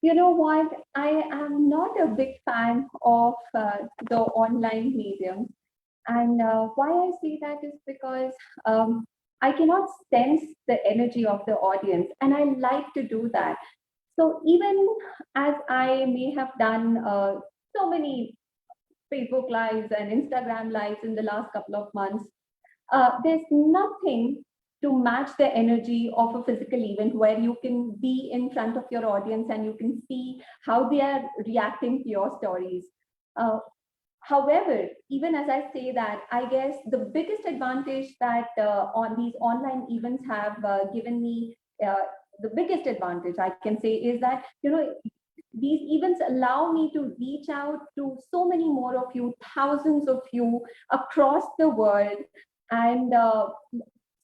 You know what? I am not a big fan of the online medium. And why I say that is because I cannot sense the energy of the audience, and I like to do that. So even as I may have done so many Facebook lives and Instagram lives in the last couple of months, there's nothing to match the energy of a physical event where you can be in front of your audience and you can see how they are reacting to your stories. Uh, However, even as I say that, I guess the biggest advantage that on these online events have given me, the biggest advantage I can say is that, these events allow me to reach out to so many more of you, thousands of you across the world. And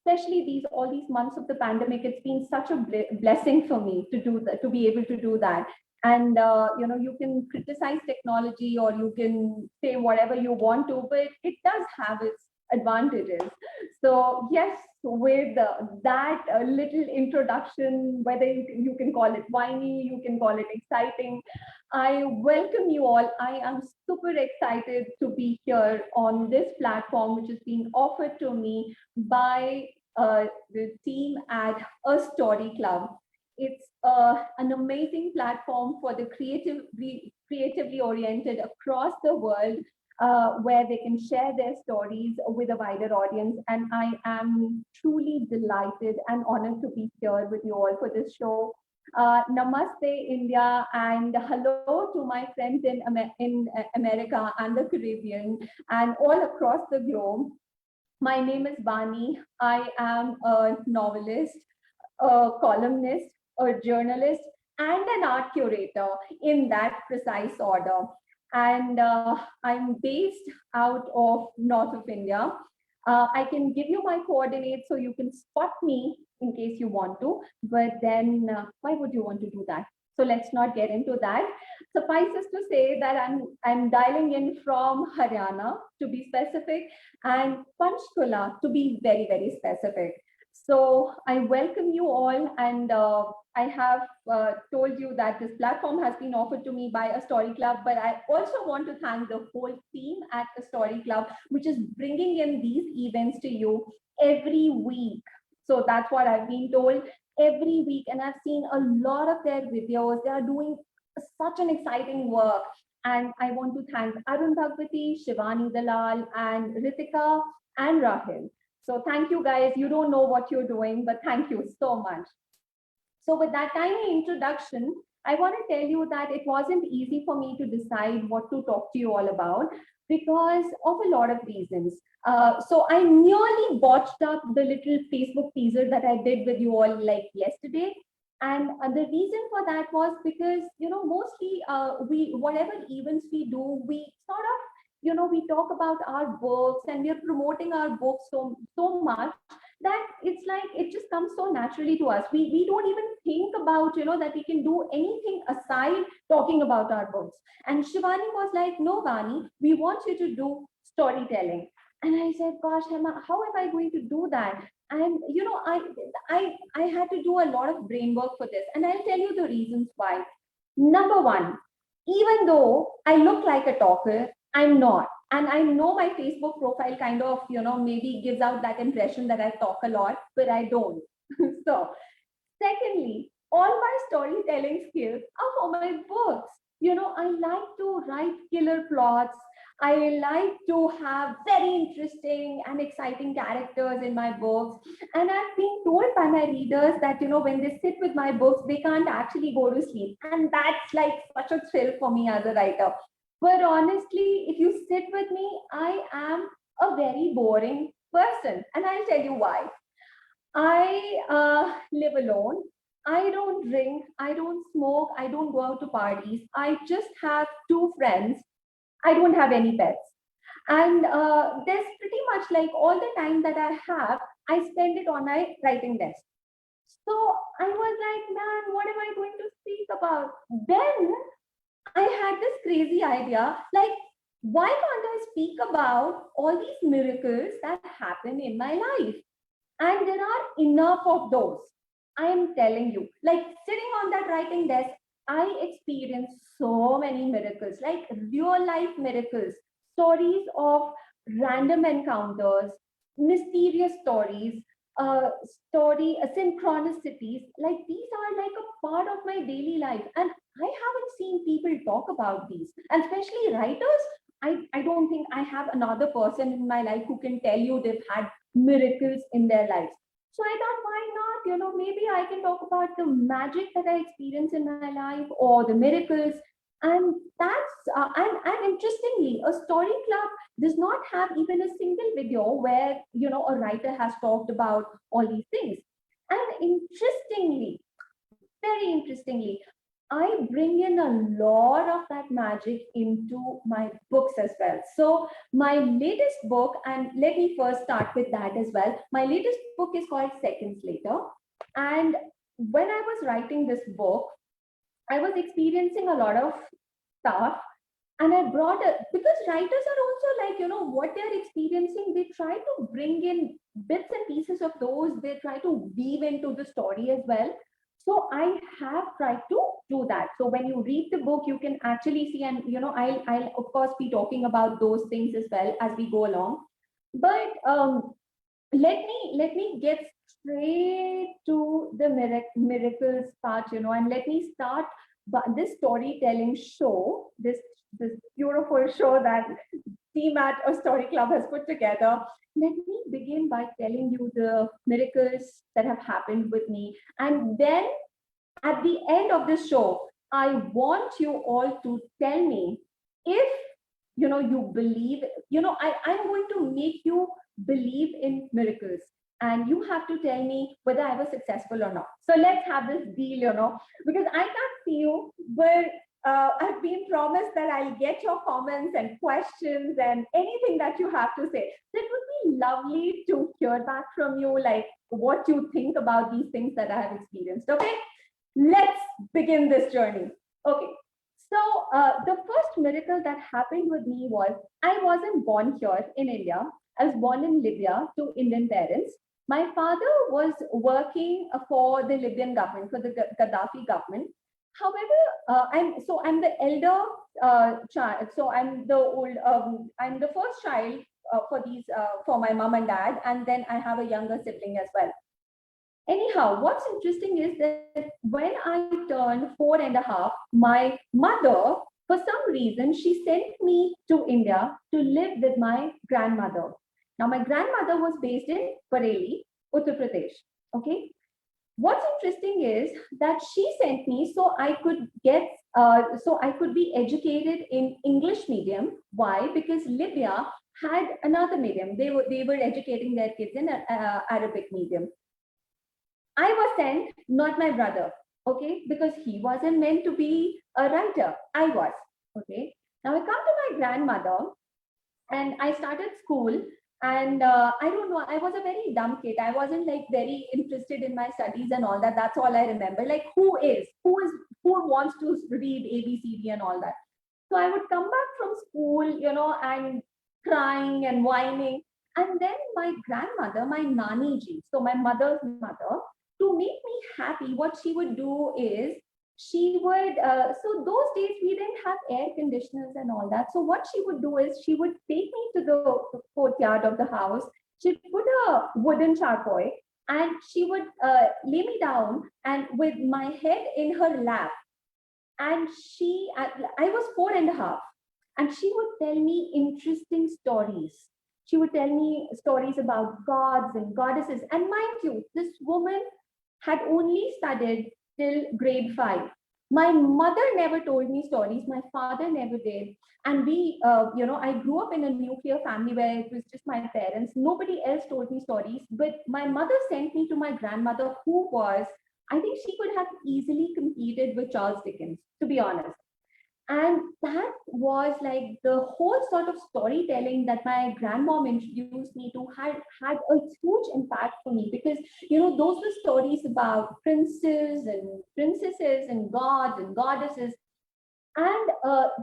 especially these all these months of the pandemic, it's been such a blessing for me to do that, to be able to do that. And you can criticize technology or you can say whatever you want to, but it does have its advantages. So yes, with that little introduction, whether you can call it whiny, you can call it exciting, I welcome you all. I am super excited to be here on this platform, which is being offered to me by the team at A Story Club. It's an amazing platform for the creatively oriented across the world, where they can share their stories with a wider audience. And I am truly delighted and honored to be here with you all for this show. Namaste, India, and hello to my friends in America and the Caribbean and all across the globe. My name is Vani. I am a novelist, a columnist, a journalist, and an art curator in that precise order. And I'm based out of north of India. I can give you my coordinates so you can spot me in case you want to, but then why would you want to do that? So let's not get into that. Suffices to say that I'm dialing in from Haryana to be specific, and Panchkula to be very, very specific. So I welcome you all, and I have told you that this platform has been offered to me by A Story Club, but I also want to thank the whole team at A Story Club, which is bringing in these events to you every week. So that's what I've been told, every week, and I've seen a lot of their videos. They are doing such an exciting work. And I want to thank Arun Bhagwati, Shivani Dalal, and Ritika and Rahil. So thank you guys. You don't know what you're doing, but thank you so much. So with that tiny introduction, I want to tell you that it wasn't easy for me to decide what to talk to you all about because of a lot of reasons. So I nearly botched up the little Facebook teaser that I did with you all like yesterday. And the reason for that was because, mostly we, whatever events we do, we sort of, we talk about our books and we're promoting our books so much that it's like it just comes so naturally to us. We don't even think about, that we can do anything aside talking about our books. And Shivani was like, no, Vani, we want you to do storytelling. And I said, gosh, Emma, how am I going to do that? And I had to do a lot of brain work for this. And I'll tell you the reasons why. Number one, even though I look like a talker, I'm not. And I know my Facebook profile kind of, maybe gives out that impression that I talk a lot, but I don't. So, secondly, all my storytelling skills are for my books. I like to write killer plots. I like to have very interesting and exciting characters in my books. And I've been told by my readers that, when they sit with my books, they can't actually go to sleep. And that's like such a thrill for me as a writer. But honestly, if you sit with me, I am a very boring person. And I'll tell you why. I live alone. I don't drink. I don't smoke. I don't go out to parties. I just have two friends. I don't have any pets. And there's pretty much like all the time that I have, I spend it on my writing desk. So I was like, man, what am I going to speak about? Then I had this crazy idea like, why can't I speak about all these miracles that happen in my life? And there are enough of those. I am telling you, like sitting on that writing desk, I experienced so many miracles, like real life miracles, stories of random encounters, mysterious stories, synchronicities. Like these are like a part of my daily life, and I haven't seen people talk about these, and especially writers. I don't think I have another person in my life who can tell you they've had miracles in their lives. So I thought, why not? Maybe I can talk about the magic that I experience in my life or the miracles. And and interestingly, a story club does not have even a single video where, a writer has talked about all these things. And interestingly, very interestingly, I bring in a lot of that magic into my books as well. So, my latest book, and let me first start with that as well. My latest book is called Seconds Later. And when I was writing this book, I was experiencing a lot of stuff. And I brought it because writers are also like, what they're experiencing, they try to bring in bits and pieces of those, they try to weave into the story as well. So I have tried to do that. So when you read the book, you can actually see, and I'll of course be talking about those things as well as we go along. But let me get straight to the miracles part, and let me start this storytelling show, this beautiful show that team at a story club has put together. Let me begin by telling you the miracles that have happened with me, and then at the end of this show, I want you all to tell me if you believe, I'm going to make you believe in miracles. And you have to tell me whether I was successful or not. So let's have this deal, because I can't see you, but I've been promised that I'll get your comments and questions and anything that you have to say. So it would be lovely to hear back from you, like what you think about these things that I have experienced. Okay, let's begin this journey. Okay, so the first miracle that happened with me was I wasn't born here in India. I was born in Libya to Indian parents. My father was working for the Libyan government, for the Gaddafi government. However, I'm the elder child. So I'm the first child for my mom and dad, and then I have a younger sibling as well. Anyhow, what's interesting is that when I turned 4.5, my mother, for some reason, she sent me to India to live with my grandmother. Now, my grandmother was based in Bareilly, Uttar Pradesh. Okay. What's interesting is that she sent me so I could be educated in English medium. Why? Because Libya had another medium. They were educating their kids in Arabic medium. I was sent, not my brother, okay, because he wasn't meant to be a writer. I was, okay. Now I come to my grandmother and I started school. And I don't know, I was a very dumb kid. I wasn't like very interested in my studies and all that. That's all I remember. Like, who wants to read ABCD and all that? So I would come back from school, and crying and whining. And then my grandmother, my nani ji, so my mother's mother, to make me happy, what she would do is she would, so those days we didn't have air conditioners and all that. So what she would do is she would take me to the courtyard of the house. She'd put a wooden charpoy and she would lay me down and with my head in her lap. And I was 4.5, and she would tell me interesting stories. She would tell me stories about gods and goddesses. And mind you, this woman had only studied till grade 5. My mother never told me stories. My father never did. And I grew up in a nuclear family where it was just my parents. Nobody else told me stories. But my mother sent me to my grandmother, who was, I think she could have easily competed with Charles Dickens, to be honest. And that was like the whole sort of storytelling that my grandmom introduced me to had a huge impact for me, because those were stories about princes and princesses and gods and goddesses. And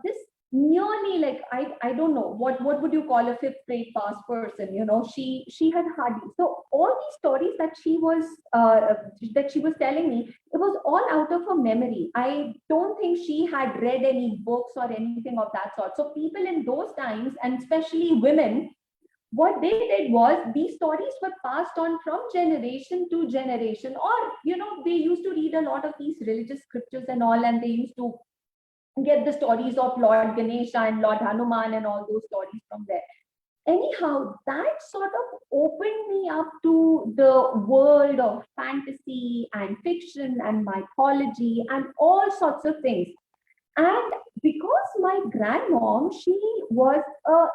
this nearly like I don't know what would you call a fifth grade pass person, she had hardly. So all these stories that she was telling me, it was all out of her memory. I don't think she had read any books or anything of that sort. So people in those times, and especially women, what they did was these stories were passed on from generation to generation, or they used to read a lot of these religious scriptures and all, and they used to get the stories of Lord Ganesha and Lord Hanuman and all those stories from there. Anyhow, that sort of opened me up to the world of fantasy and fiction and mythology and all sorts of things. And because my grandmom, she was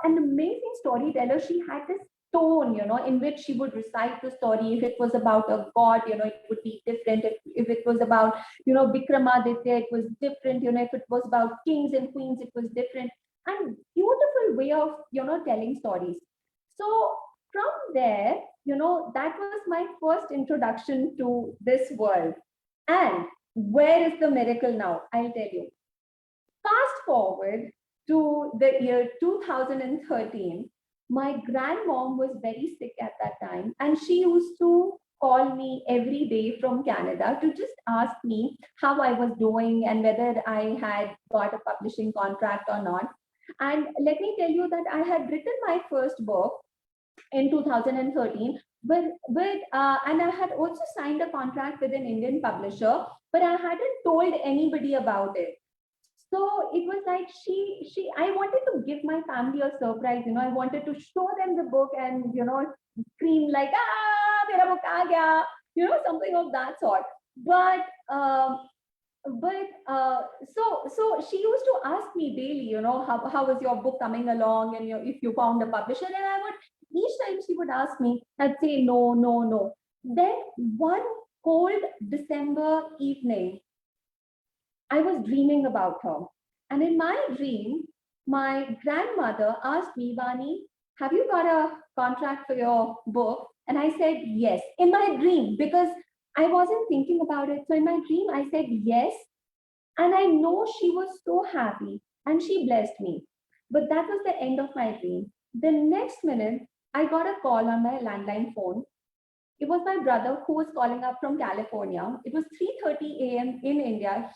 an amazing storyteller. She had this tone, in which she would recite the story. If it was about a god, it would be different. If it was about, Vikramaditya, it was different. If it was about kings and queens, it was different. And beautiful way of, telling stories. So from there, that was my first introduction to this world. And where is the miracle now? I'll tell you. Fast forward to the year 2013, my grandmom was very sick at that time, and she used to call me every day from Canada to just ask me how I was doing and whether I had got a publishing contract or not. And let me tell you that I had written my first book in 2013, and I had also signed a contract with an Indian publisher, but I hadn't told anybody about it. So it was like I wanted to give my family a surprise. I wanted to show them the book and scream like, mera book aa gaya, something of that sort. But so she used to ask me daily, how is your book coming along, and if you found a publisher, and I would, each time she would ask me, I'd say no, no, no. Then one cold December evening, I was dreaming about her. And in my dream, my grandmother asked me, Vani, have you got a contract for your book? And I said, yes, in my dream, because I wasn't thinking about it. So in my dream, I said, yes. And I know she was so happy and she blessed me. But that was the end of my dream. The next minute, I got a call on my landline phone. It was my brother who was calling up from California. It was 3:30 a.m. in India.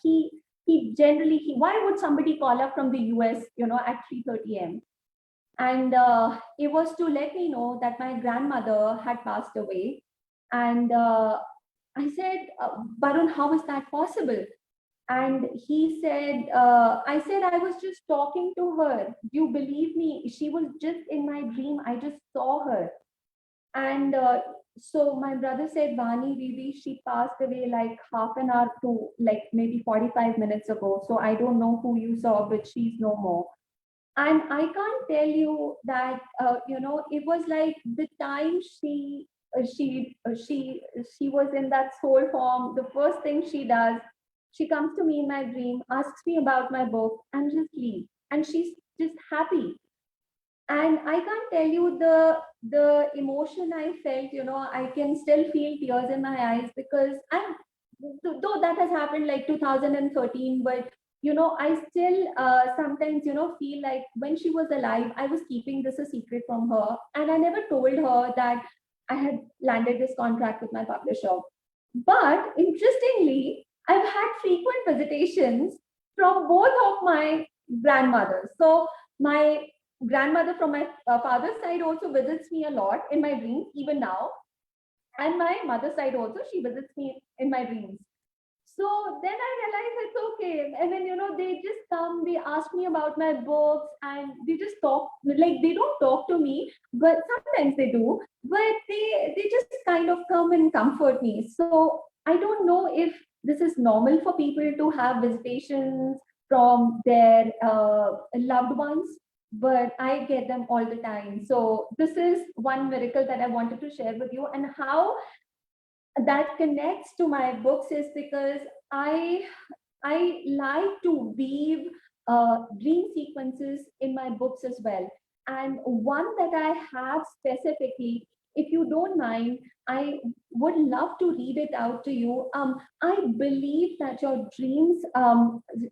Why would somebody call up from the US, at 3:30 a.m.? And it was to let me know that my grandmother had passed away. And I said, Barun, how is that possible? And he said, I said, I was just talking to her. Do you believe me? She was just in my dream. I just saw her. And so my brother said, Vani, Didi, she passed away like half an hour to like maybe 45 minutes ago. So I don't know who you saw, but she's no more. And I can't tell you that, it was like the time she was in that soul form. The first thing she does, she comes to me in my dream, asks me about my book, and just leaves. And she's just happy. And I can't tell you the emotion I felt. I can still feel tears in my eyes, because though that has happened like 2013, but I still sometimes feel like when she was alive, I was keeping this a secret from her, and I never told her that I had landed this contract with my publisher. But interestingly, I've had frequent visitations from both of my grandmothers. So my grandmother from my father's side also visits me a lot in my dreams, even now. And my mother's side also, she visits me in my dreams. So then I realized it's okay. And then, they just come, they ask me about my books, and they just talk, like they don't talk to me, but sometimes they do, but they just kind of come and comfort me. So I don't know if this is normal for people to have visitations from their loved ones, but I get them all the time. So this is one miracle that I wanted to share with you, and how that connects to my books is because I like to weave dream sequences in my books as well. And one that I have specifically, if you don't mind, I would love to read it out to you. I believe that your dreams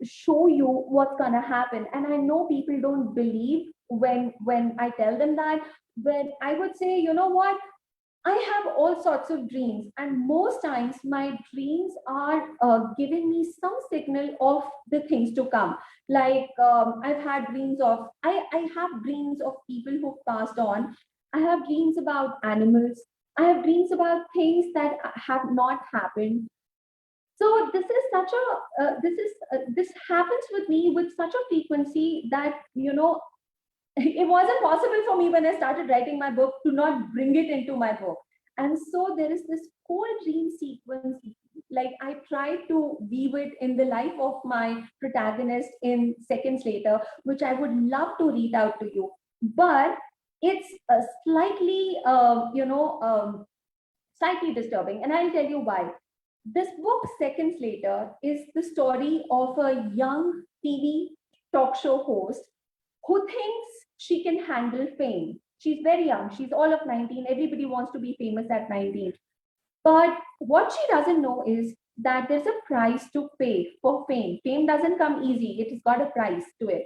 show you what's gonna happen, and I know people don't believe when I tell them that. But I would say, you know what? I have all sorts of dreams, and most times my dreams are giving me some signal of the things to come. Like I've had dreams of, I have dreams of people who've passed on. I have dreams about animals. I have dreams about things that have not happened. So this is such a this happens with me with such a frequency that it wasn't possible for me when I started writing my book to not bring it into my book. And so there is this whole dream sequence. Like I tried to weave it in the life of my protagonist in seconds later, which I would love to read out to you. But it's slightly, slightly disturbing. And I'll tell you why. This book, Seconds Later, is the story of a young TV talk show host who thinks she can handle fame. She's very young. She's all of 19. Everybody wants to be famous at 19. But what she doesn't know is that there's a price to pay for fame. Fame doesn't come easy. It has got a price to it.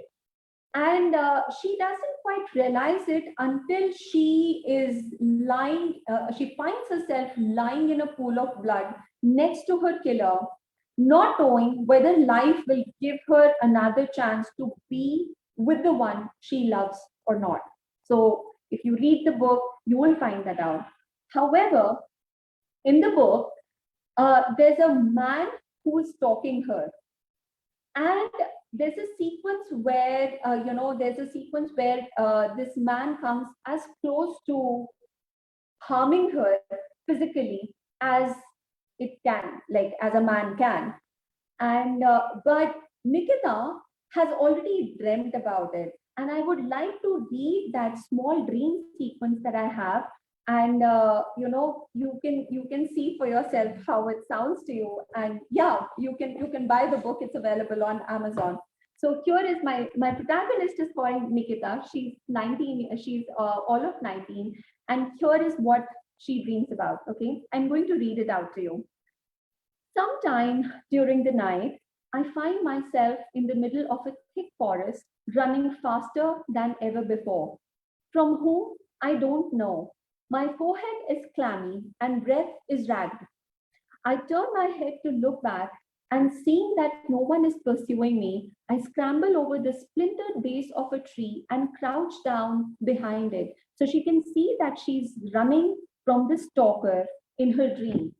And she doesn't quite realize it until she is lying, she finds herself lying in a pool of blood next to her killer, not knowing whether life will give her another chance to be with the one she loves or not. So, if you read the book, you will find that out. However, in the book, there's a man who is stalking her, and there's a sequence where this man comes as close to harming her physically as it can, like as a man can. And but Nikita has already dreamt about it, and I would like to read that small dream sequence that I have. And you can see for yourself how it sounds to you. And yeah, you can buy the book. It's available on Amazon. So here is my protagonist is called Nikita. She's 19. She's all of 19, and here is what she dreams about. Okay, I'm going to read it out to you. Sometime during the night, I find myself in the middle of a thick forest, running faster than ever before. From whom? I don't know. My forehead is clammy and breath is ragged. I turn my head to look back, and seeing that no one is pursuing me, I scramble over the splintered base of a tree and crouch down behind it so she can see that she's running from the stalker in her dream.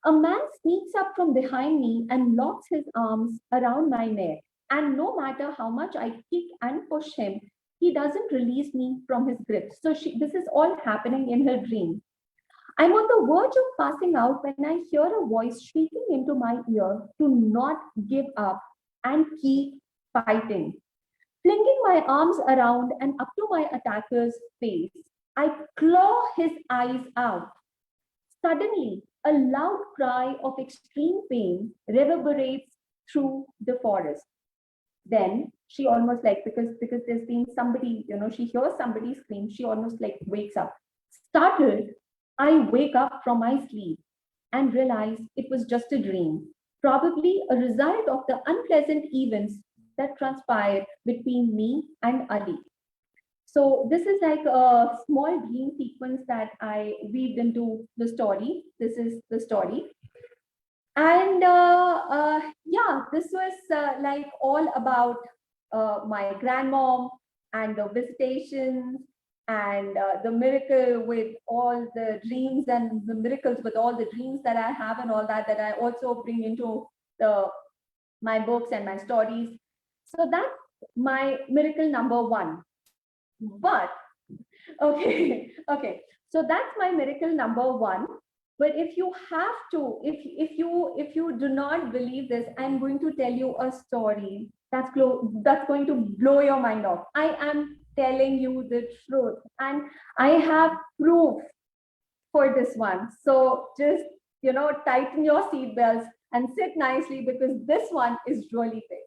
A man sneaks up from behind me and locks his arms around my neck. And no matter how much I kick and push him, he doesn't release me from his grip. So this is all happening in her dream. I'm on the verge of passing out when I hear a voice shrieking into my ear to not give up and keep fighting. Flinging my arms around and up to my attacker's face, I claw his eyes out. Suddenly, a loud cry of extreme pain reverberates through the forest. Then she almost like, because there's been somebody, she hears somebody scream, she almost like wakes up. Startled, I wake up from my sleep and realize it was just a dream, probably a result of the unpleasant events that transpired between me and Ali. So this is like a small dream sequence that I weaved into the story. This is the story. And yeah, this was like all about my grandmom and the visitations and the miracle with all the dreams and the miracles with all the dreams that I have and all that I also bring into my books and my stories. So that's my miracle number one. But okay, okay. So that's my miracle number one. But if you have to, if you do not believe this, I'm going to tell you a story that's going to blow your mind off. I am telling you the truth, and I have proof for this one. So just tighten your seatbelts and sit nicely because this one is really big.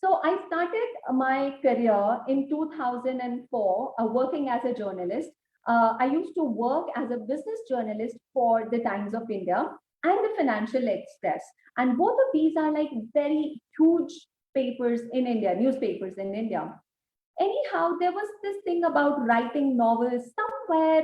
So I started my career in 2004 working as a journalist. I used to work as a business journalist for the Times of India and the Financial Express. And both of these are like very huge papers in India, newspapers in India. Anyhow, there was this thing about writing novels somewhere,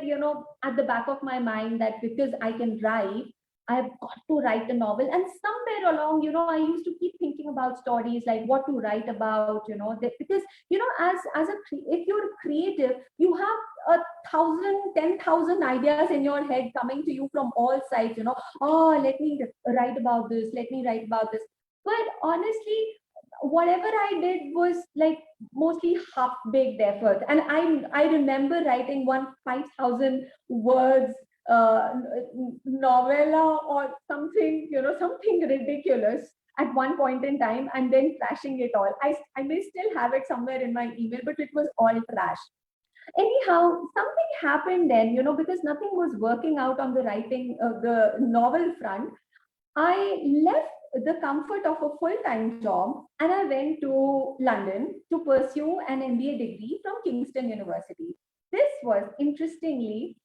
at the back of my mind, that because I can write, I've got to write a novel. And somewhere along, I used to keep thinking about stories, like what to write about, because, if you're creative, you have 10,000 ideas in your head coming to you from all sides, oh, let me write about this, let me write about this. But honestly, whatever I did was like mostly half-baked effort. And I remember writing one 5,000 words novella or something, something ridiculous at one point in time, and then trashing it all. I may still have it somewhere in my email, but it was all trash. Anyhow, something happened then, because nothing was working out on the writing, the novel front. I left the comfort of a full-time job and I went to London to pursue an MBA degree from Kingston University. This was interestingly,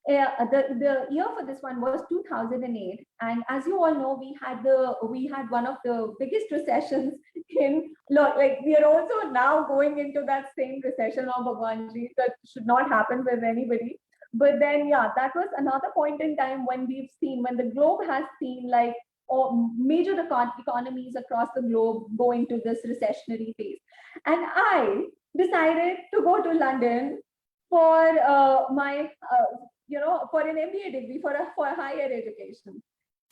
the year for this one was 2008, and as you all know, we had one of the biggest recessions in, like, we are also now going into that same recession of Bhagwanji that should not happen with anybody. But then, yeah, that was another point in time when when the globe has seen, like, or major economies across the globe go into this recessionary phase. And I decided to go to London for my for an MBA degree, for higher education.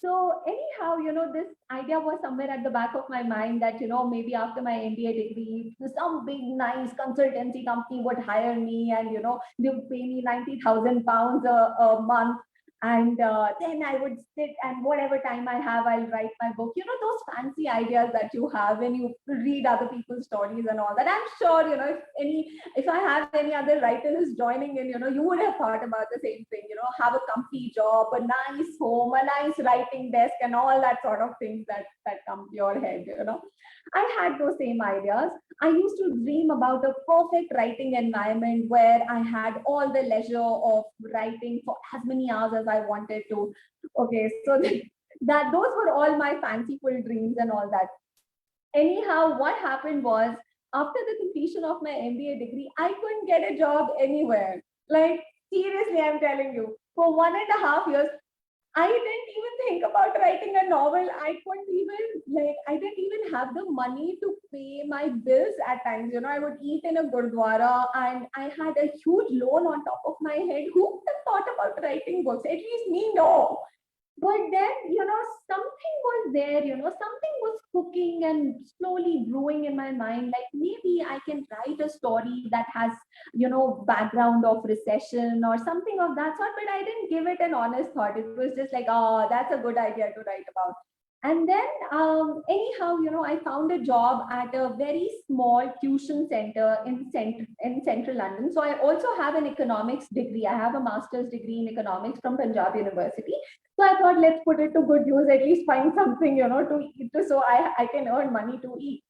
So anyhow, this idea was somewhere at the back of my mind that, maybe after my MBA degree, some big nice consultancy company would hire me, and, they would pay me 90,000 pounds a month. And then I would sit, and whatever time I have, I'll write my book. Those fancy ideas that you have when you read other people's stories and all that. I'm sure, if I have any other writers joining in, you would have thought about the same thing, have a comfy job, a nice home, a nice writing desk, and all that sort of things that come to your head. I had those same ideas. I used to dream about a perfect writing environment where I had all the leisure of writing for as many hours as I wanted to. Okay, so that those were all my fanciful dreams and all that. Anyhow, what happened was, after the completion of my MBA degree, I couldn't get a job anywhere. Like, seriously, I'm telling you, for 1.5 years, I didn't even think about writing a novel. I didn't even have the money to pay my bills at times. I would eat in a gurdwara, and I had a huge loan on top of my head. Who would have thought about writing books? At least me, no. But then, something was there, something was cooking and slowly brewing in my mind. Like, maybe I can write a story that has, background of recession or something of that sort. But I didn't give it an honest thought. It was just like, oh, that's a good idea to write about. And then, anyhow, I found a job at a very small tuition center in central London. So I also have an economics degree. I have a master's degree in economics from Punjab University. So I thought, let's put it to good use, at least find something, to eat, so I can earn money to eat.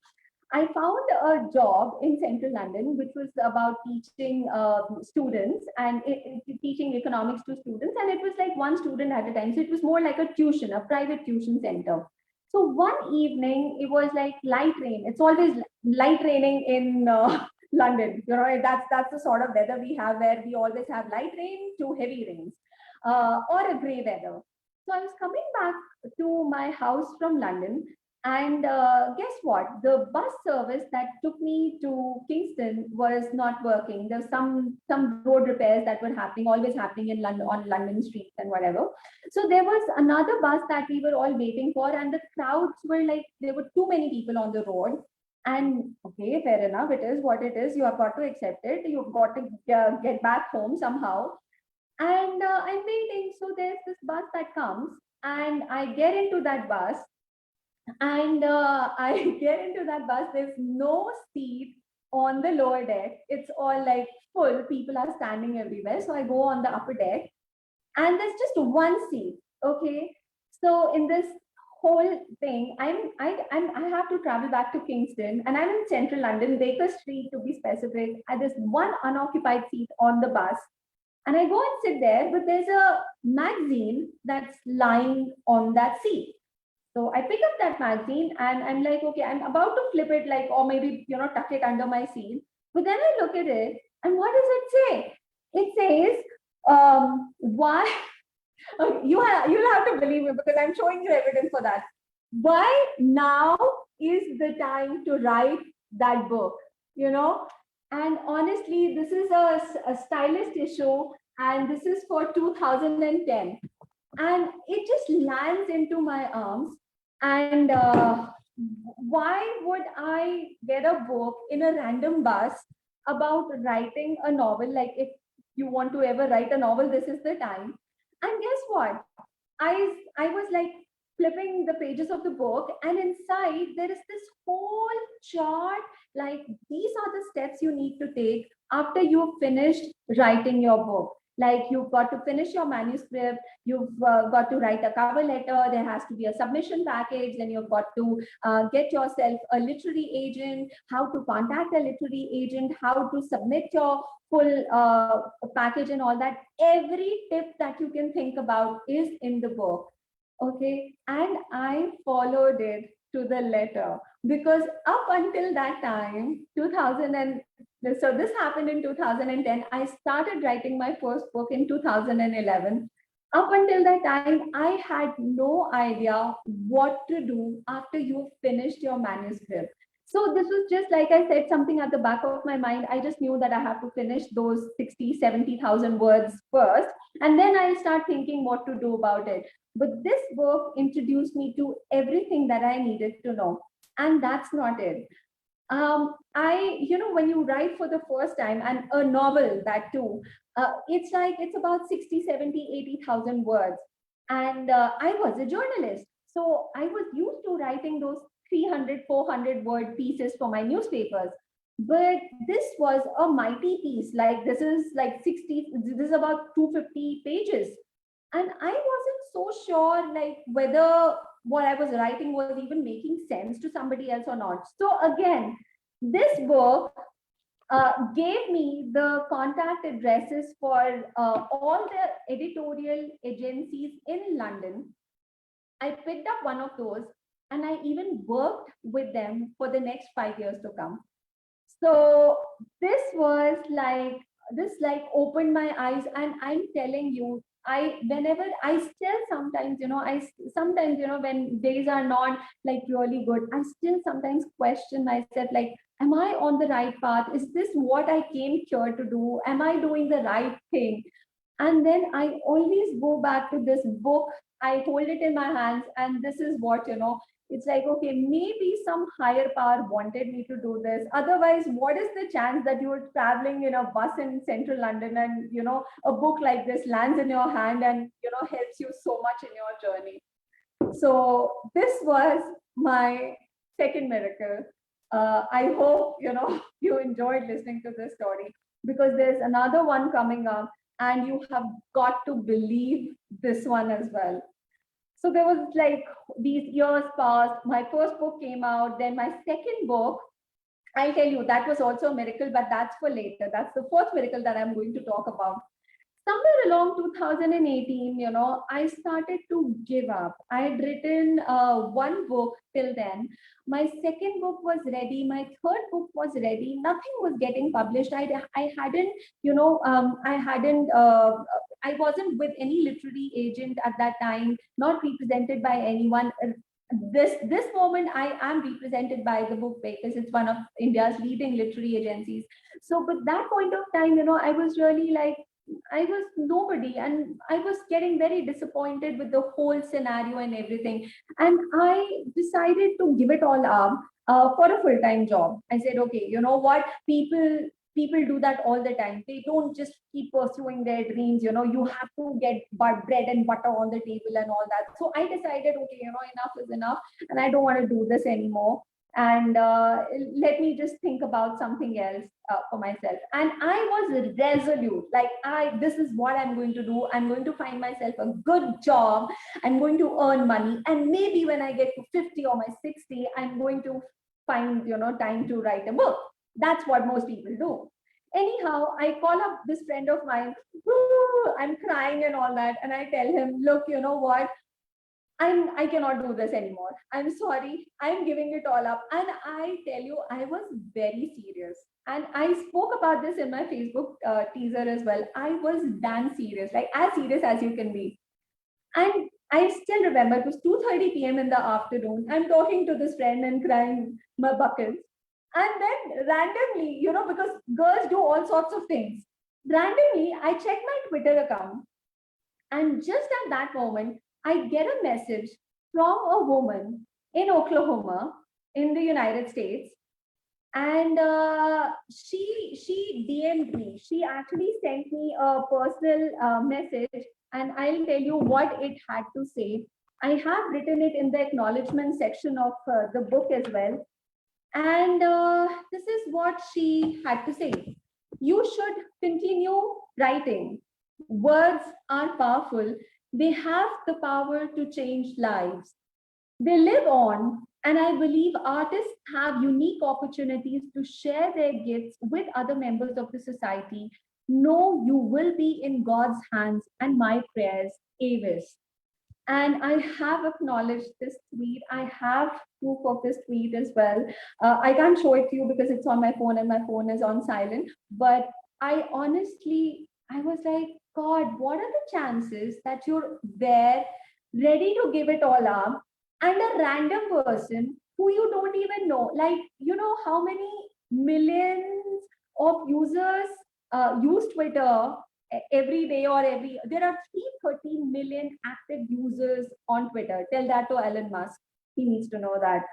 I found a job in central London, which was about teaching students and teaching economics to students. And it was like one student at a time. So it was more like a tuition, a private tuition center. So one evening, it was like light rain. It's always light raining in London. That's the sort of weather we have, where we always have light rain to heavy rains, or a gray weather. So I was coming back to my house from London, and guess what? The bus service that took me to Kingston was not working. There's some road repairs that were happening, always happening in London, on London streets and whatever. So there was another bus that we were all waiting for, and the crowds were like, there were too many people on the road. And okay, fair enough. It is what it is. You have got to accept it. You've got to get back home somehow. And I'm waiting. So there's this bus that comes, and I get into that bus, and I get into that bus. There's no seat on the lower deck. It's all like full. People are standing everywhere. So I go on the upper deck, and there's just one seat. Okay. So in this whole thing, I have to travel back to Kingston, and I'm in central London, Baker Street to be specific. And there's one unoccupied seat on the bus. And I go and sit there, but there's a magazine that's lying on that seat. So I pick up that magazine and I'm like, okay, I'm about to flip it, like, or maybe, tuck it under my seat. But then I look at it, and what does it say? It says, why? You'll have to believe me because I'm showing you evidence for that. Why now is the time to write that book? You know, and honestly, this is a stylist issue, and this is for 2010, and it just lands into my arms. And why would I get a book in a random bus about writing a novel? Like, if you want to ever write a novel, this is the time. And guess what? I was like flipping the pages of the book, and inside there is this whole chart. Like, these are the steps you need to take after you've finished writing your book. Like, you've got to finish your manuscript, you've got to write a cover letter, there has to be a submission package, then you've got to get yourself a literary agent, how to contact a literary agent, how to submit your full package and all that. Every tip that you can think about is in the book. Okay. And I followed it to the letter, because up until that time, 2000 and so this happened in 2010. I started writing my first book in 2011. Up until that time, I had no idea what to do after you finished your manuscript. So this was just, like I said, something at the back of my mind. I just knew that I have to finish those 60, 70,000 words first, and then I'll start thinking what to do about it. But this book introduced me to everything that I needed to know. And that's not it. When you write for the first time, and a novel that too, it's like it's about 60, 70, 80,000 words. And I was a journalist. So I was used to writing those 300, 400 word pieces for my newspapers. But this was a mighty piece. Like, this is like 60, this is about 250 pages. And I wasn't so sure, like, whether what I was writing was even making sense to somebody else or not. So again, this book gave me the contact addresses for all the editorial agencies in London. I picked up one of those, and I even worked with them for the next 5 years to come. So this was like, this like opened my eyes. And I'm telling you, I whenever I still sometimes, sometimes, when days are not like really good, I still sometimes question myself, like, am I on the right path? Is this what I came here to do? Am I doing the right thing? And then I always go back to this book. I hold it in my hands, and this is what, it's like, okay, maybe some higher power wanted me to do this. Otherwise, what is the chance that you're traveling in a bus in central London, and, a book like this lands in your hand and, helps you so much in your journey? So this was my second miracle. I hope, you enjoyed listening to this story, because there's another one coming up, and you have got to believe this one as well. So there was like, these years passed. My first book came out, then my second book. I'll tell you, that was also a miracle, but that's for later. That's the fourth miracle that I'm going to talk about. Somewhere along 2018, I started to give up. I had written one book till then. My second book was ready. My third book was ready. Nothing was getting published. I hadn't, I wasn't with any literary agent at that time, not represented by anyone. This moment, I am represented by the Book Bakers. It's one of India's leading literary agencies. So, but that point of time, I was really like, I was nobody, and I was getting very disappointed with the whole scenario and everything. And I decided to give it all up for a full-time job. I said, okay, you know what? People do that all the time. They don't just keep pursuing their dreams. You have to get bread and butter on the table and all that. So I decided, okay, enough is enough, and I don't want to do this anymore. And let me just think about something else for myself. And I was resolute, like, this is what I'm going to do. I'm going to find myself a good job. I'm going to earn money, and maybe when I get to 50 or my 60, I'm going to find time to write a book. That's what most people do. Anyhow, I call up this friend of mine. I'm crying and all that, and I tell him, look, you know what? I cannot do this anymore. I'm sorry. I'm giving it all up. And I tell you, I was very serious. And I spoke about this in my Facebook teaser as well. I was damn serious, like as serious as you can be. And I still remember it was 2:30 p.m. in the afternoon. I'm talking to this friend and crying my buckles. And then randomly, because girls do all sorts of things. Randomly, I check my Twitter account, and just at that moment, I get a message from a woman in Oklahoma in the United States. And she DM'd me. She actually sent me a personal message, and I'll tell you what it had to say. I have written it in the acknowledgement section of the book as well. And this is what she had to say. You should continue writing. Words are powerful, they have the power to change lives. They live on, and I believe artists have unique opportunities to share their gifts with other members of the society. Know you will be in God's hands, and my prayers, Avis. And I have acknowledged this tweet. I have proof of this tweet as well. I can't show it to you because it's on my phone and my phone is on silent. But I honestly, I was like, God, what are the chances that you're there, ready to give it all up, and a random person who you don't even know, like, how many millions of users use Twitter every day, or there are 330 million active users on Twitter. Tell that to Elon Musk. He needs to know that.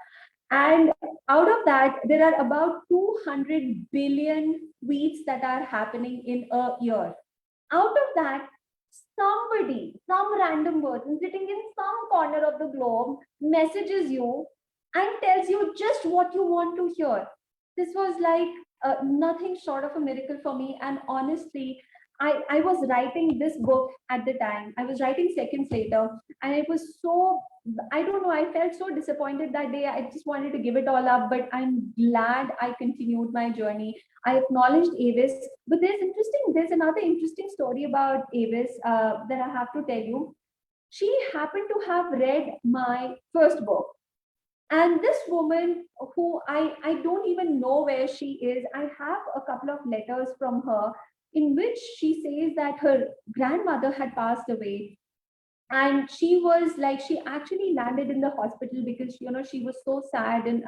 And out of that, there are about 200 billion tweets that are happening in a year. Out of that, somebody, some random person sitting in some corner of the globe messages you and tells you just what you want to hear. This was like nothing short of a miracle for me. And honestly, I was writing this book at the time. I was writing seconds later, and it was so, I don't know, I felt so disappointed that day. I just wanted to give it all up, but I'm glad I continued my journey. I acknowledged Avis, but there's another interesting story about Avis that I have to tell you. She happened to have read my first book. And this woman, who I don't even know where she is, I have a couple of letters from her in which she says that her grandmother had passed away. And she was like, she actually landed in the hospital because she was so sad, and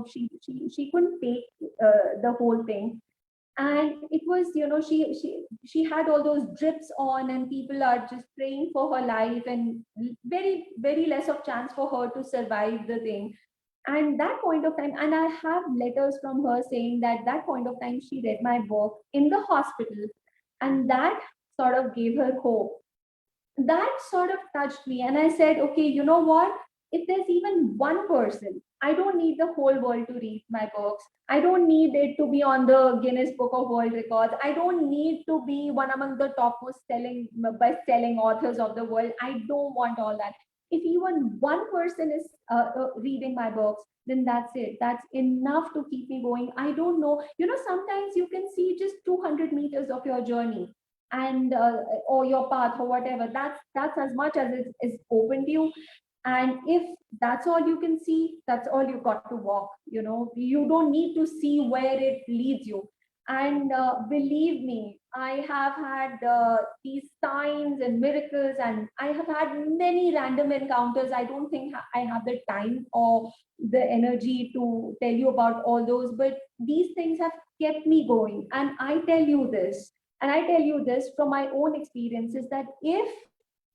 she couldn't take the whole thing. And it was, she had all those drips on, and people are just praying for her life, and very very less of chance for her to survive the thing. And that point of time, and I have letters from her saying that that point of time she read my book in the hospital, and that sort of gave her hope. That sort of touched me, and I said, okay, you know what, if there's even one person, I don't need the whole world to read my books. I don't need it to be on the Guinness Book of World Records. I don't need to be one among the topmost selling best selling authors of the world. I don't want all that. If even one person is reading my books, then that's it. That's enough to keep me going. I don't know, sometimes you can see just 200 meters of your journey, and or your path or whatever. That's as much as is open to you. And if that's all you can see, that's all you got to walk. You don't need to see where it leads you. And believe me, I have had these signs and miracles, and I have had many random encounters. I don't think I have the time or the energy to tell you about all those, but these things have kept me going. And I tell you this from my own experiences, that if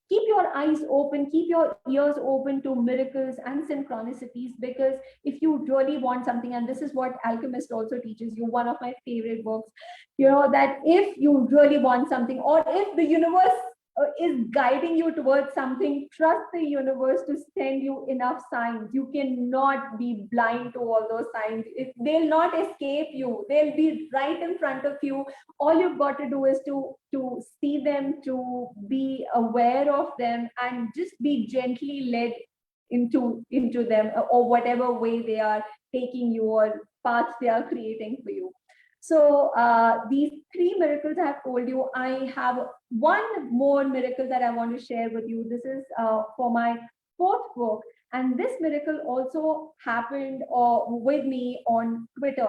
keep your eyes open, keep your ears open to miracles and synchronicities, because if you really want something, and this is what Alchemist also teaches you, one of my favorite books, that if you really want something, or if the universe is guiding you towards something, trust the universe to send you enough signs. You cannot be blind to all those signs. They'll not escape you, they'll be right in front of you. All you've got to do is to see them, to be aware of them, and just be gently led into them, or whatever way they are taking you, or paths they are creating for you. So these three miracles I have told you. I have one more miracle that I want to share with you. This is for my fourth book, and this miracle also happened with me on Twitter.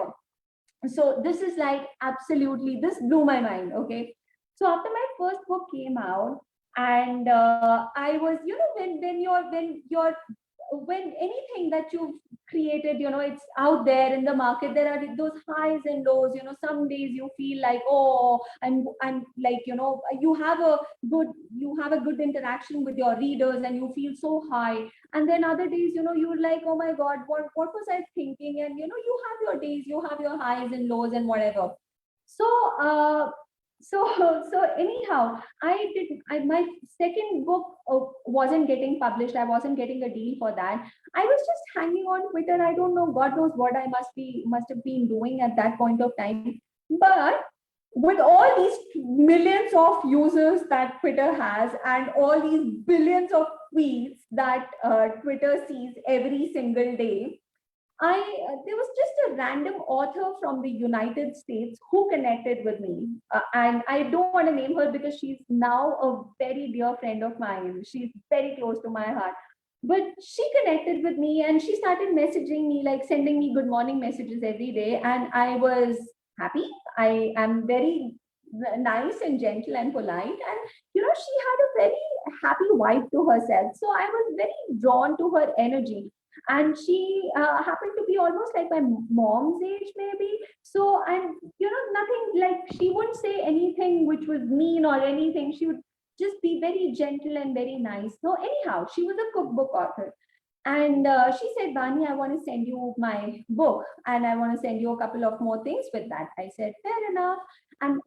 So this is like absolutely, this blew my mind. Okay, so after my first book came out, and I was, when anything that you've created, it's out there in the market, there are those highs and lows. Some days you feel like, oh, and like, you have a good interaction with your readers and you feel so high. And then other days, you're like, oh my god, what was I thinking? And you have your days, you have your highs and lows and whatever. So so so anyhow, my second book wasn't getting published. I wasn't getting a deal for that. I was just hanging on Twitter. I don't know, god knows what I must have been doing at that point of time. But with all these millions of users that Twitter has, and all these billions of tweets that Twitter sees every single day, there was just a random author from the United States who connected with me, and I don't want to name her because she's now a very dear friend of mine. She's very close to my heart. But she connected with me and she started messaging me, like sending me good morning messages every day, and I was happy. I am very nice and gentle and polite, and she had a very happy vibe to herself. So I was very drawn to her energy, and she happened to be almost like my mom's age maybe. So, and nothing, like she wouldn't say anything which was mean or anything. She would just be very gentle and very nice. So anyhow, she was a cookbook author, and she said, Vani, I want to send you my book, and I want to send you a couple of more things with that. I said, fair enough. And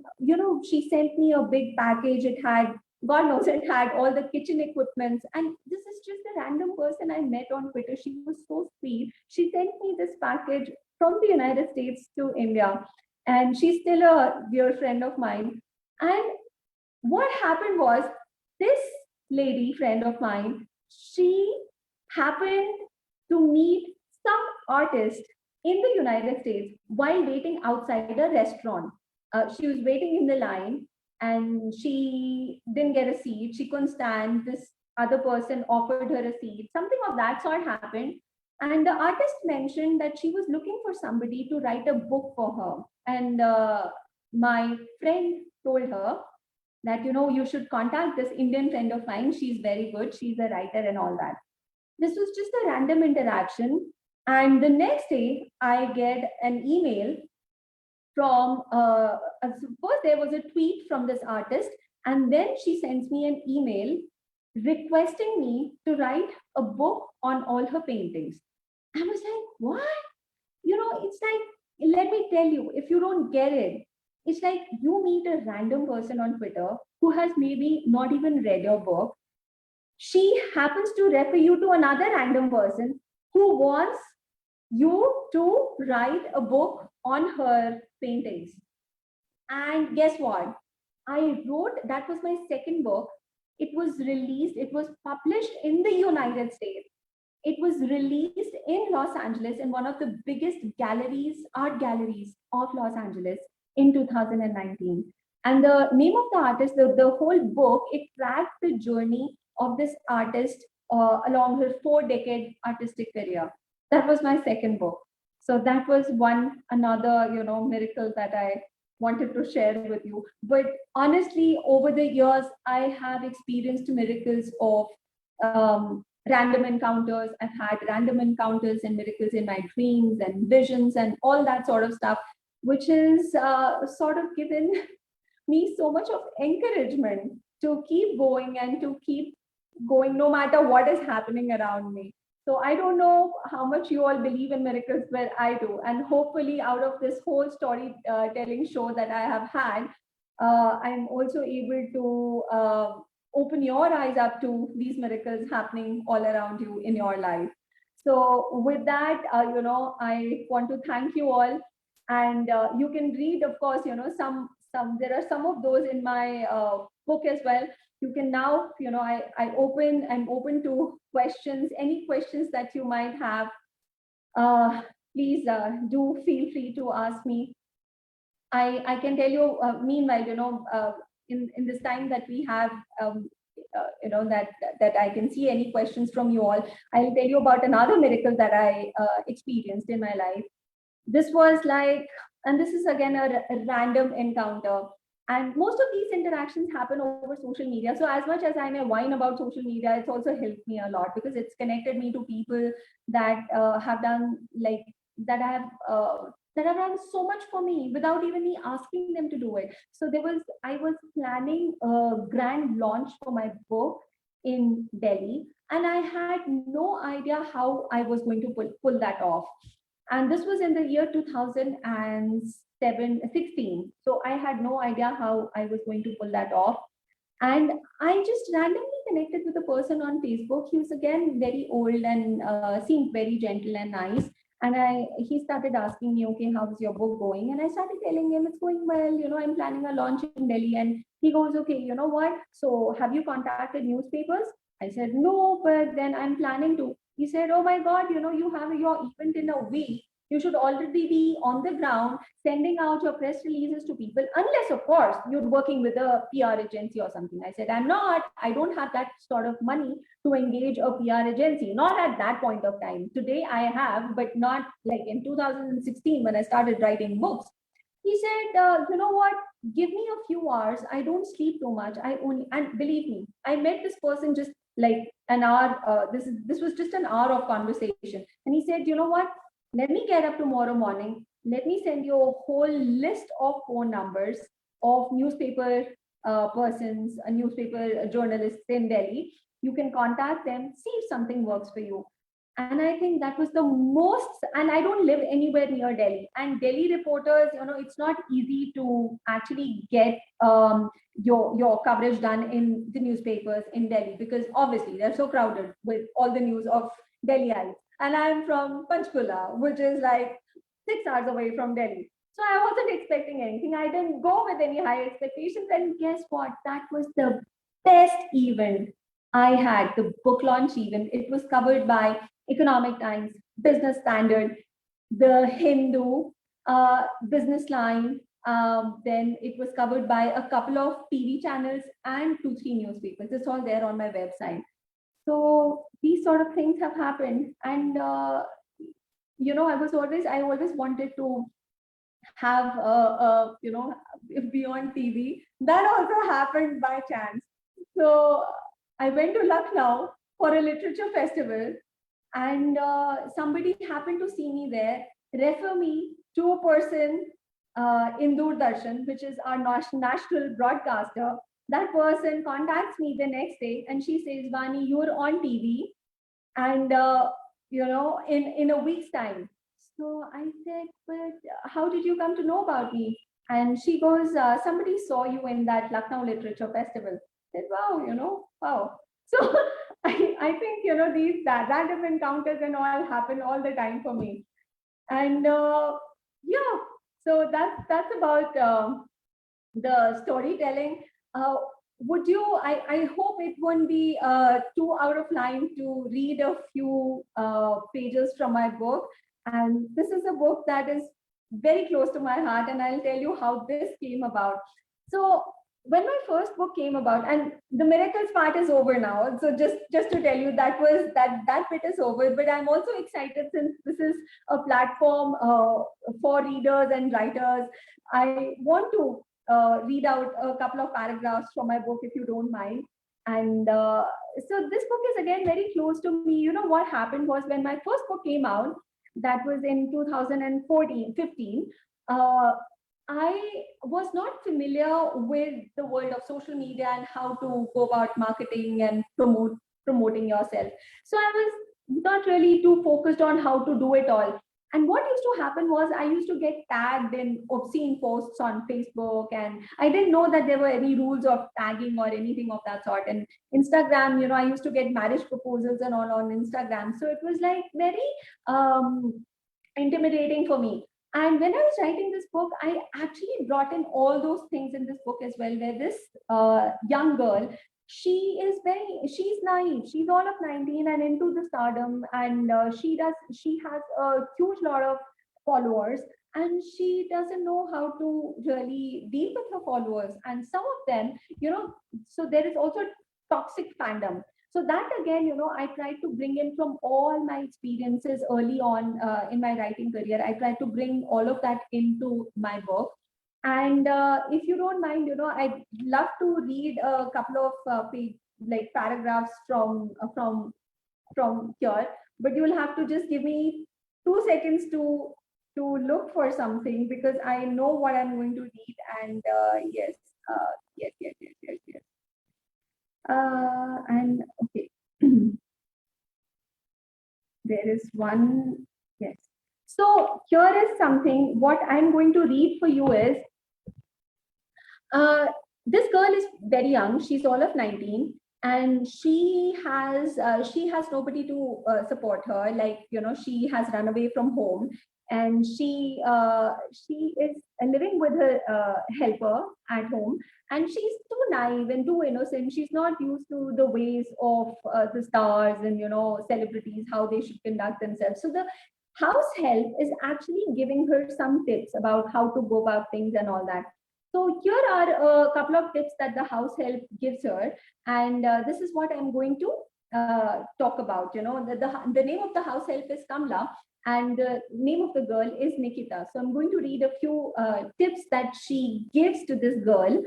she sent me a big package. It had, god knows, it had all the kitchen equipments. And this is just a random person I met on Twitter. She was so sweet. She sent me this package from the United States to India, and she's still a dear friend of mine. And what happened was, this lady friend of mine, she happened to meet some artist in the United States while waiting outside a restaurant. She was waiting in the line and she didn't get a seat. She couldn't stand. This other person offered her a seat. Something of that sort happened. And the artist mentioned that she was looking for somebody to write a book for her. And my friend told her that, you should contact this Indian friend of mine. She's very good. She's a writer and all that. This was just a random interaction. And the next day, I get an email from, first there was a tweet from this artist, and then she sends me an email requesting me to write a book on all her paintings. I was like, what? It's like, let me tell you, if you don't get it, it's like you meet a random person on Twitter who has maybe not even read your book. She happens to refer you to another random person who wants you to write a book on her paintings. And guess what? I wrote, that was my second book. It was released, it was published in the United States. It was released in Los Angeles, in one of the biggest galleries, art galleries of Los Angeles in 2019. And the name of the artist, the whole book, it tracked the journey of this artist along her 4-decade artistic career. That was my second book. So that was another miracle that I wanted to share with you. But honestly, over the years, I have experienced miracles of random encounters. I've had random encounters and miracles in my dreams and visions and all that sort of stuff, which is sort of given me so much of encouragement to keep going and to keep going no matter what is happening around me. So I don't know how much you all believe in miracles, but I do. And hopefully out of this whole storytelling show that I have had, I'm also able to open your eyes up to these miracles happening all around you in your life. So with that, I want to thank you all. And you can read, of course, there are some of those in my book as well. You can now, I'm open to questions, any questions that you might have. Please do feel free to ask me. I can tell you, meanwhile, in this time that we have, that I can see any questions from you all, I'll tell you about another miracle that I experienced in my life. This was like, and this is again a random encounter. And most of these interactions happen over social media. So as much as I may whine about social media, it's also helped me a lot because it's connected me to people that have done like that have done so much for me without even me asking them to do it. So I was planning a grand launch for my book in Delhi, and I had no idea how I was going to pull that off. And this was in the year 2007 16. So I had no idea how I was going to pull that off. And I just randomly connected with a person on Facebook. He was again very old and seemed very gentle and nice. And he started asking me, okay, how's your book going? And I started telling him it's going well. I'm planning a launch in Delhi. And he goes, okay, you know what? So have you contacted newspapers? I said, no, but then I'm planning to. He said, oh my God, you have your event in a week. You should already be on the ground sending out your press releases to people, unless, of course, you're working with a PR agency or something. I said, I'm not. I don't have that sort of money to engage a PR agency, not at that point of time. Today I have, but not like in 2016 when I started writing books. He said, you know what? Give me a few hours. I don't sleep too much. I only, and believe me, I met this person just like an hour. This was just an hour of conversation, and he said, you know what? Let me get up tomorrow morning. Let me send you a whole list of phone numbers of newspaper persons, newspaper journalists in Delhi. You can contact them, see if something works for you. And I think that was the most, and I don't live anywhere near Delhi. And Delhi reporters, it's not easy to actually get your coverage done in the newspapers in Delhi because obviously they're so crowded with all the news of Delhiites. And I'm from Panchkula, which is like 6 hours away from Delhi. So I wasn't expecting anything. I didn't go with any high expectations. And guess what? That was the best event I had, the book launch event. It was covered by Economic Times, Business Standard, The Hindu, Business Line. Then it was covered by a couple of TV channels and 2, 3 newspapers. It's all there on my website. So these sort of things have happened, and I always wanted to have be on TV. That also happened by chance. So I went to Lucknow for a literature festival, and somebody happened to see me there, refer me to a person in Doordarshan, which is our national broadcaster. That person contacts me the next day and she says, Vani, you're on TV and, in a week's time. So I said, but how did you come to know about me? And she goes, somebody saw you in that Lucknow Literature Festival. I said, wow, wow. So I think, these random encounters and all happen all the time for me. And yeah, so that's about the storytelling. Uh, would you? I hope it won't be too out of line to read a few pages from my book. And this is a book that is very close to my heart, and I'll tell you how this came about. So when my first book came about, and the miracles part is over now. So just to tell you, that bit is over. But I'm also excited since this is a platform for readers and writers. I want to read out a couple of paragraphs from my book, if you don't mind. And so this book is again very close to me. What happened was when my first book came out, that was in 2014, 15. I was not familiar with the world of social media and how to go about marketing and promoting yourself. So I was not really too focused on how to do it all. And what used to happen was I used to get tagged in obscene posts on Facebook, and I didn't know that there were any rules of tagging or anything of that sort. And Instagram, I used to get marriage proposals and all on Instagram. So it was like very intimidating for me. And when I was writing this book, I actually brought in all those things in this book as well, where this young girl, she's naive. She's all of 19 and into the stardom, and she has a huge lot of followers. and she doesn't know how to really deal with her followers. And some of them, so there is also toxic fandom. So that again, I try to bring in from all my experiences early on in my writing career. I try to bring all of that into my work. And if you don't mind, I'd love to read a couple of like paragraphs from here, but you will have to just give me 2 seconds to look for something, because I know what I'm going to read. And yes, yes. And okay, there is one. Yes. So here is something. What I'm going to read for you is, uh, this girl is very young. She's all of 19, and she has nobody to support her. Like, she has run away from home, and she is living with her helper at home. And she's too naive and too innocent. She's not used to the ways of the stars and celebrities, how they should conduct themselves. So the house help is actually giving her some tips about how to go about things and all that. So here are a couple of tips that the house help gives her, and this is what I'm going to talk about. The name of the house help is Kamla, and the name of the girl is Nikita. So I'm going to read a few tips that she gives to this girl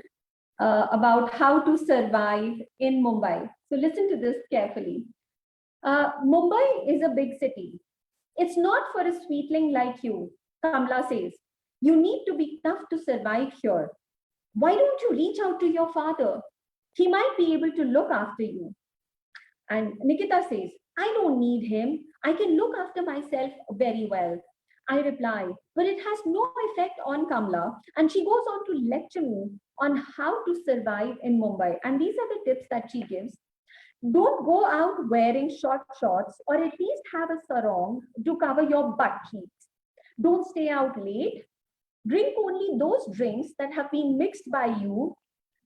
about how to survive in Mumbai. So listen to this carefully. Mumbai is a big city. It's not for a sweetling like you, Kamla says. You need to be tough to survive here. Why don't you reach out to your father? He might be able to look after you. And Nikita says, I don't need him. I can look after myself very well. I reply, but it has no effect on Kamla. And she goes on to lecture me on how to survive in Mumbai. And these are the tips that she gives. Don't go out wearing short shorts, or at least have a sarong to cover your butt cheeks. Don't stay out late. Drink only those drinks that have been mixed by you.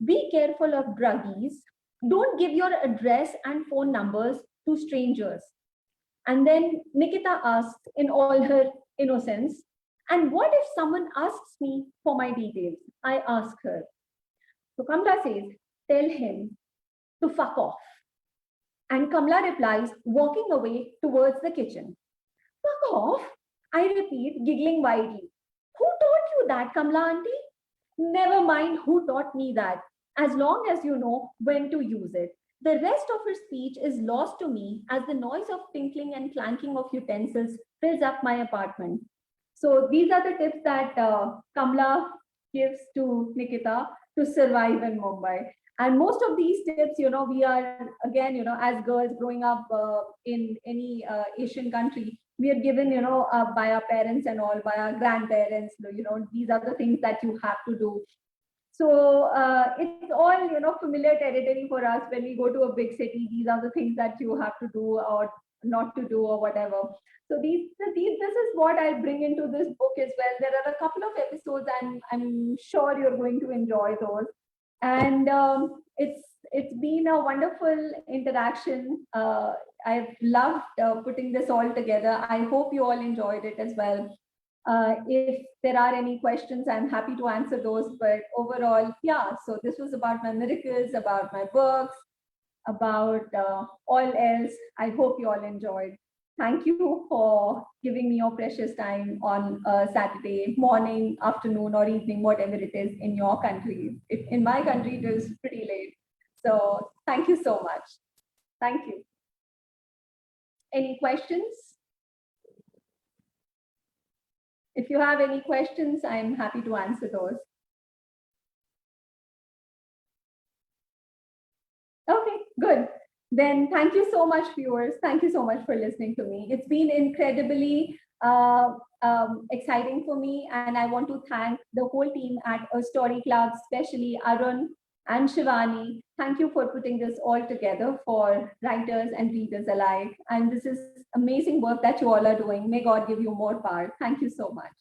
Be careful of druggies. Don't give your address and phone numbers to strangers. And then Nikita asks, in all her innocence, and what if someone asks me for my details? I ask her. So Kamla says, tell him to fuck off. And Kamla replies, walking away towards the kitchen. Fuck off, I repeat, giggling wildly. Who taught you that, Kamla auntie? Never mind who taught me that, as long as you know when to use it. The rest of her speech is lost to me as the noise of tinkling and clanking of utensils fills up my apartment. So these are the tips that Kamla gives to Nikita to survive in Mumbai. And most of these tips, we are, again, as girls growing up in any Asian country, we are given, by our parents and all, by our grandparents, these are the things that you have to do. So it's all, familiar territory for us when we go to a big city. These are the things that you have to do or not to do or whatever. So this is what I bring into this book as well. There are a couple of episodes, and I'm sure you're going to enjoy those. And it's been a wonderful interaction. I've loved putting this all together. I hope you all enjoyed it as well. If there are any questions, I'm happy to answer those. But overall, yeah, so this was about my miracles, about my books, about all else. I hope you all enjoyed. Thank you for giving me your precious time on a Saturday morning, afternoon, or evening, whatever it is in your country. In my country, it is pretty late. So thank you so much. Thank you. Any questions? If you have any questions, I'm happy to answer those. Okay, good. Then thank you so much, viewers. Thank you so much for listening to me. It's been incredibly exciting for me, and I want to thank the whole team at A Story Club, especially Arun and Shivani. Thank you for putting this all together for writers and readers alike. And this is amazing work that you all are doing. May God give you more power. Thank you so much.